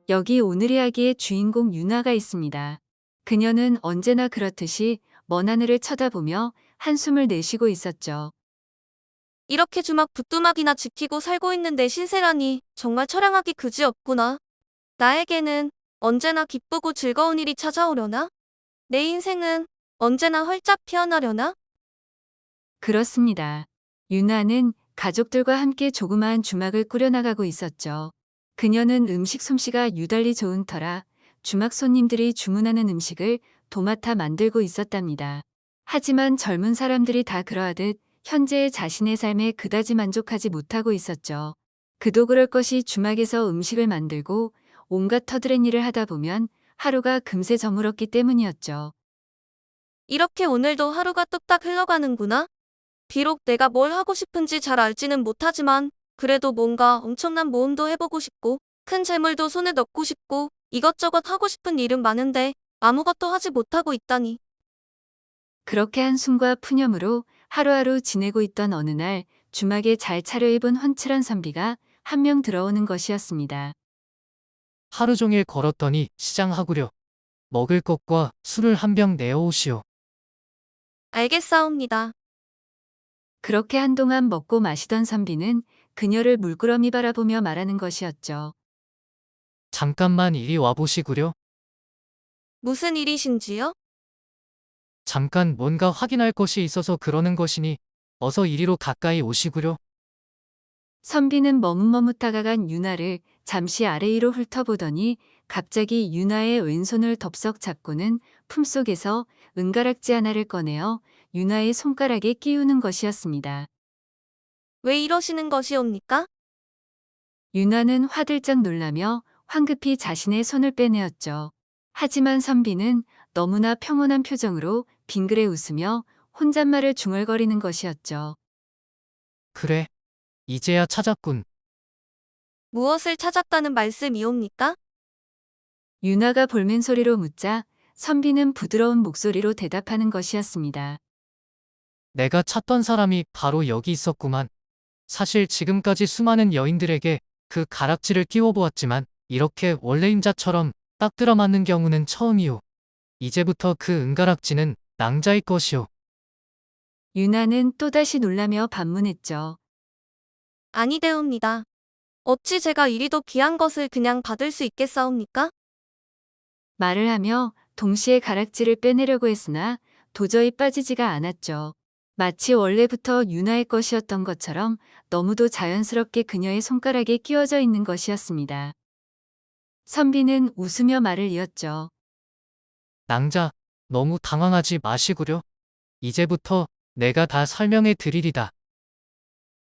여기 오늘 이야기의 주인공 유나가 있습니다. 그녀는 언제나 그렇듯이 먼 하늘을 쳐다보며 한숨을 내쉬고 있었죠. 이렇게 주막 부뚜막이나 지키고 살고 있는 내 신세라니 정말 처량하기 그지없구나. 나에게는 언제나 기쁘고 즐거운 일이 찾아오려나? 내 인생은 언제나 활짝 피어나려나? 그렇습니다. 유나는 가족들과 함께 조그마한 주막을 꾸려나가고 있었죠. 그녀는 음식 솜씨가 유달리 좋은 터라 주막 손님들이 주문하는 음식을 도맡아 만들고 있었답니다. 하지만 젊은 사람들이 다 그러하듯 현재의 자신의 삶에 그다지 만족하지 못하고 있었죠. 그도 그럴 것이 주막에서 음식을 만들고 온갖 터드렛 일을 하다 보면 하루가 금세 저물었기 때문이었죠. 이렇게 오늘도 하루가 뚝딱 흘러가는구나. 비록 내가 뭘 하고 싶은지 잘 알지는 못하지만 그래도 뭔가 엄청난 모험도 해보고 싶고 큰 재물도 손에 넣고 싶고 이것저것 하고 싶은 일은 많은데 아무것도 하지 못하고 있다니. 그렇게 한숨과 푸념으로 하루하루 지내고 있던 어느 날 주막에 잘 차려입은 훤칠한 선비가 한 명 들어오는 것이었습니다. 하루 종일 걸었더니 시장하구려. 먹을 것과 술을 한 병 내어오시오. 알겠사옵니다. 그렇게 한동안 먹고 마시던 선비는 그녀를 물끄러미 바라보며 말하는 것이었죠. 잠깐만 이리 와보시구려. 무슨 일이신지요? 잠깐 뭔가 확인할 것이 있어서 그러는 것이니 어서 이리로 가까이 오시구려. 선비는 머뭇머뭇 다가간 유나를 잠시 아래 위로 훑어보더니 갑자기 유나의 왼손을 덥석 잡고는 품속에서 은가락지 하나를 꺼내어 유나의 손가락에 끼우는 것이었습니다. 왜 이러시는 것이옵니까? 유나는 화들짝 놀라며 황급히 자신의 손을 빼내었죠. 하지만 선비는 너무나 평온한 표정으로 빙그레 웃으며 혼잣말을 중얼거리는 것이었죠. 그래. 이제야 찾았군. 무엇을 찾았다는 말씀이옵니까? 유나가 볼멘 소리로 묻자 선비는 부드러운 목소리로 대답하는 것이었습니다. 내가 찾던 사람이 바로 여기 있었구만. 사실 지금까지 수많은 여인들에게 그 가락지를 끼워보았지만 이렇게 원래임자처럼 딱 들어맞는 경우는 처음이오. 이제부터 그 은가락지는 낭자의 것이오. 유나는 또다시 놀라며 반문했죠. 아니되옵니다. 어찌 제가 이리도 귀한 것을 그냥 받을 수 있겠사옵니까? 말을 하며 동시에 가락지를 빼내려고 했으나 도저히 빠지지가 않았죠. 마치 원래부터 유나의 것이었던 것처럼 너무도 자연스럽게 그녀의 손가락에 끼워져 있는 것이었습니다. 선비는 웃으며 말을 이었죠. 낭자, 너무 당황하지 마시구려. 이제부터 내가 다 설명해 드리리다.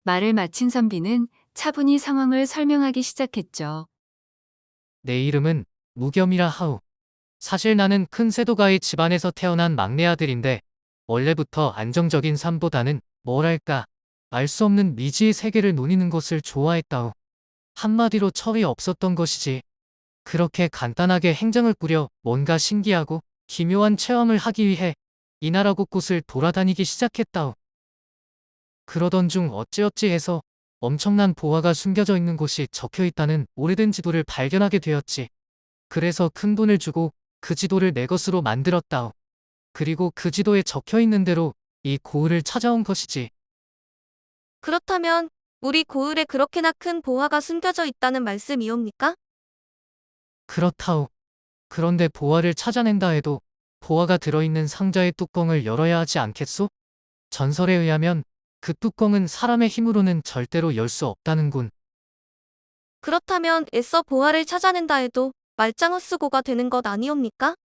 말을 마친 선비는 차분히 상황을 설명하기 시작했죠. 내 이름은 무겸이라 하우. 사실 나는 큰 세도가의 집안에서 태어난 막내 아들인데 원래부터 안정적인 삶보다는 뭐랄까 알 수 없는 미지의 세계를 누리는 것을 좋아했다오. 한마디로 철이 없었던 것이지. 그렇게 간단하게 행정을 꾸려 뭔가 신기하고 기묘한 체험을 하기 위해 이 나라 곳곳을 돌아다니기 시작했다오. 그러던 중 어찌어찌 해서 엄청난 보화가 숨겨져 있는 곳이 적혀 있다는 오래된 지도를 발견하게 되었지. 그래서 큰 돈을 주고 그 지도를 내 것으로 만들었다오. 그리고 그 지도에 적혀 있는 대로 이 고을을 찾아온 것이지. 그렇다면 우리 고을에 그렇게나 큰 보화가 숨겨져 있다는 말씀이옵니까? 그렇다오. 그런데 보화를 찾아낸다 해도 보화가 들어있는 상자의 뚜껑을 열어야 하지 않겠소? 전설에 의하면 그 뚜껑은 사람의 힘으로는 절대로 열 수 없다는군. 그렇다면 애써 보화를 찾아낸다 해도 말짱헛수고가 되는 것 아니옵니까?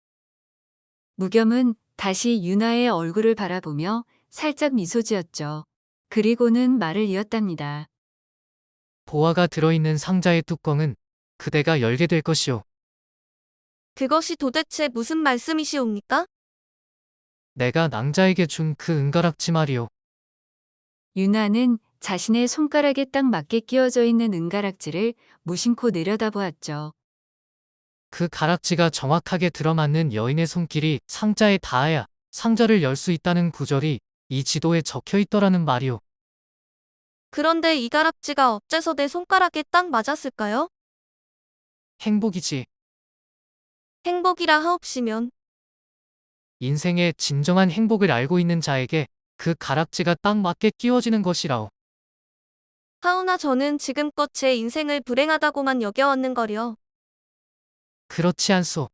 무겸은 다시 유나의 얼굴을 바라보며 살짝 미소 지었죠. 그리고는 말을 이었답니다. 보화가 들어있는 상자의 뚜껑은 그대가 열게 될 것이오. 그것이 도대체 무슨 말씀이시옵니까? 내가 낭자에게 준 그 은가락지 말이오. 유나는 자신의 손가락에 딱 맞게 끼워져 있는 은가락지를 무심코 내려다보았죠. 그 가락지가 정확하게 들어맞는 여인의 손길이 상자에 닿아야 상자를 열 수 있다는 구절이 이 지도에 적혀 있더라는 말이오. 그런데 이 가락지가 어째서 내 손가락에 딱 맞았을까요? 행복이지. 행복이라 하옵시면 인생의 진정한 행복을 알고 있는 자에게 그 가락지가 딱 맞게 끼워지는 것이라오. 하오나 저는 지금껏 제 인생을 불행하다고만 여겨왔는거려. 그렇지 않소.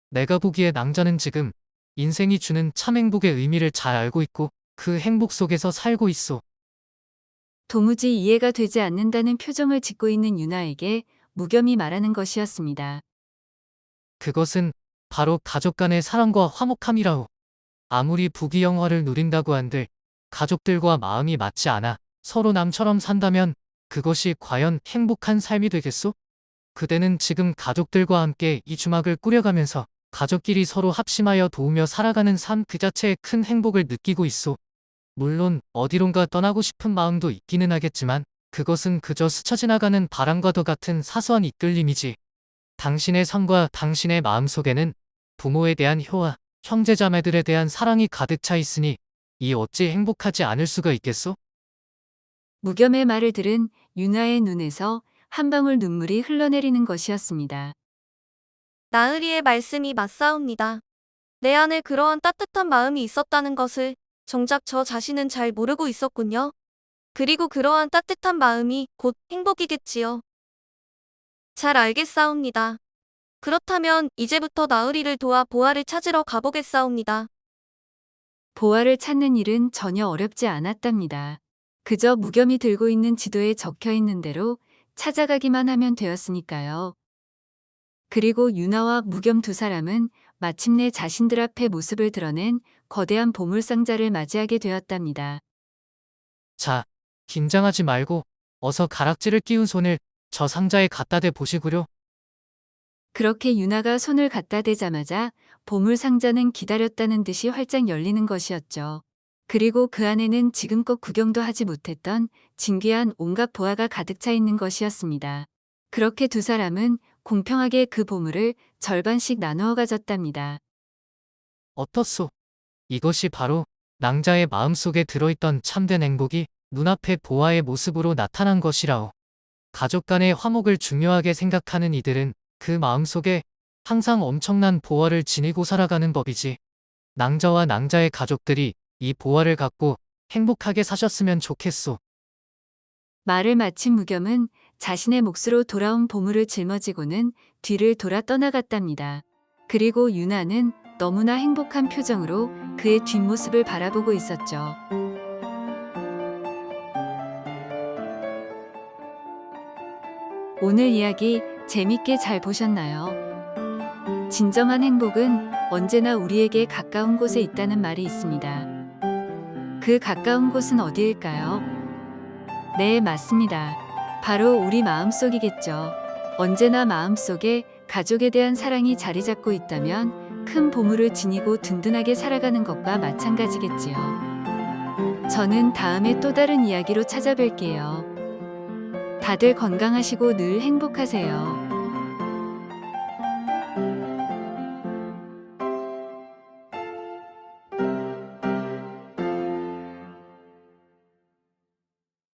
내가 보기에 낭자는 지금 인생이 주는 참 행복의 의미를 잘 알고 있고 그 행복 속에서 살고 있소. 도무지 이해가 되지 않는다는 표정을 짓고 있는 유나에게 무겸이 말하는 것이었습니다. 그것은 바로 가족 간의 사랑과 화목함이라오. 아무리 부귀영화를 누린다고 한들 가족들과 마음이 맞지 않아 서로 남처럼 산다면 그것이 과연 행복한 삶이 되겠소? 그대는 지금 가족들과 함께 이 주막을 꾸려가면서 가족끼리 서로 합심하여 도우며 살아가는 삶 그 자체에 큰 행복을 느끼고 있소. 물론 어디론가 떠나고 싶은 마음도 있기는 하겠지만 그것은 그저 스쳐 지나가는 바람과도 같은 사소한 이끌림이지. 당신의 삶과 당신의 마음속에는 부모에 대한 효와 형제자매들에 대한 사랑이 가득 차 있으니 이 어찌 행복하지 않을 수가 있겠소? 무겸의 말을 들은 유나의 눈에서 한 방울 눈물이 흘러내리는 것이었습니다. 나으리의 말씀이 맞사옵니다. 내 안에 그러한 따뜻한 마음이 있었다는 것을 정작 저 자신은 잘 모르고 있었군요. 그리고 그러한 따뜻한 마음이 곧 행복이겠지요. 잘 알겠사옵니다. 그렇다면 이제부터 나으리를 도와 보아를 찾으러 가보겠사옵니다. 보아를 찾는 일은 전혀 어렵지 않았답니다. 그저 무겸이 들고 있는 지도에 적혀 있는 대로 찾아가기만 하면 되었으니까요. 그리고 유나와 무겸 두 사람은 마침내 자신들 앞에 모습을 드러낸 거대한 보물상자를 맞이하게 되었답니다. 자, 긴장하지 말고 어서 가락지를 끼운 손을 저 상자에 갖다 대 보시구려. 그렇게 유나가 손을 갖다 대자마자 보물상자는 기다렸다는 듯이 활짝 열리는 것이었죠. 그리고 그 안에는 지금껏 구경도 하지 못했던 진귀한 온갖 보화가 가득 차 있는 것이었습니다. 그렇게 두 사람은 공평하게 그 보물을 절반씩 나누어 가졌답니다. 어떻소? 이것이 바로 낭자의 마음속에 들어있던 참된 행복이 눈앞에 보아의 모습으로 나타난 것이라오. 가족 간의 화목을 중요하게 생각하는 이들은 그 마음속에 항상 엄청난 보화를 지니고 살아가는 법이지. 낭자와 낭자의 가족들이 이 보화를 갖고 행복하게 사셨으면 좋겠소. 말을 마친 무겸은 자신의 몫으로 돌아온 보물을 짊어지고는 뒤를 돌아 떠나갔답니다. 그리고 유나는 너무나 행복한 표정으로 그의 뒷모습을 바라보고 있었죠. 오늘 이야기 재밌게 잘 보셨나요? 진정한 행복은 언제나 우리에게 가까운 곳에 있다는 말이 있습니다. 그 가까운 곳은 어디일까요? 네, 맞습니다. 바로 우리 마음속이겠죠. 언제나 마음속에 가족에 대한 사랑이 자리 잡고 있다면 큰 보물을 지니고 든든하게 살아가는 것과 마찬가지겠지요. 저는 다음에 또 다른 이야기로 찾아뵐게요. 다들 건강하시고 늘 행복하세요.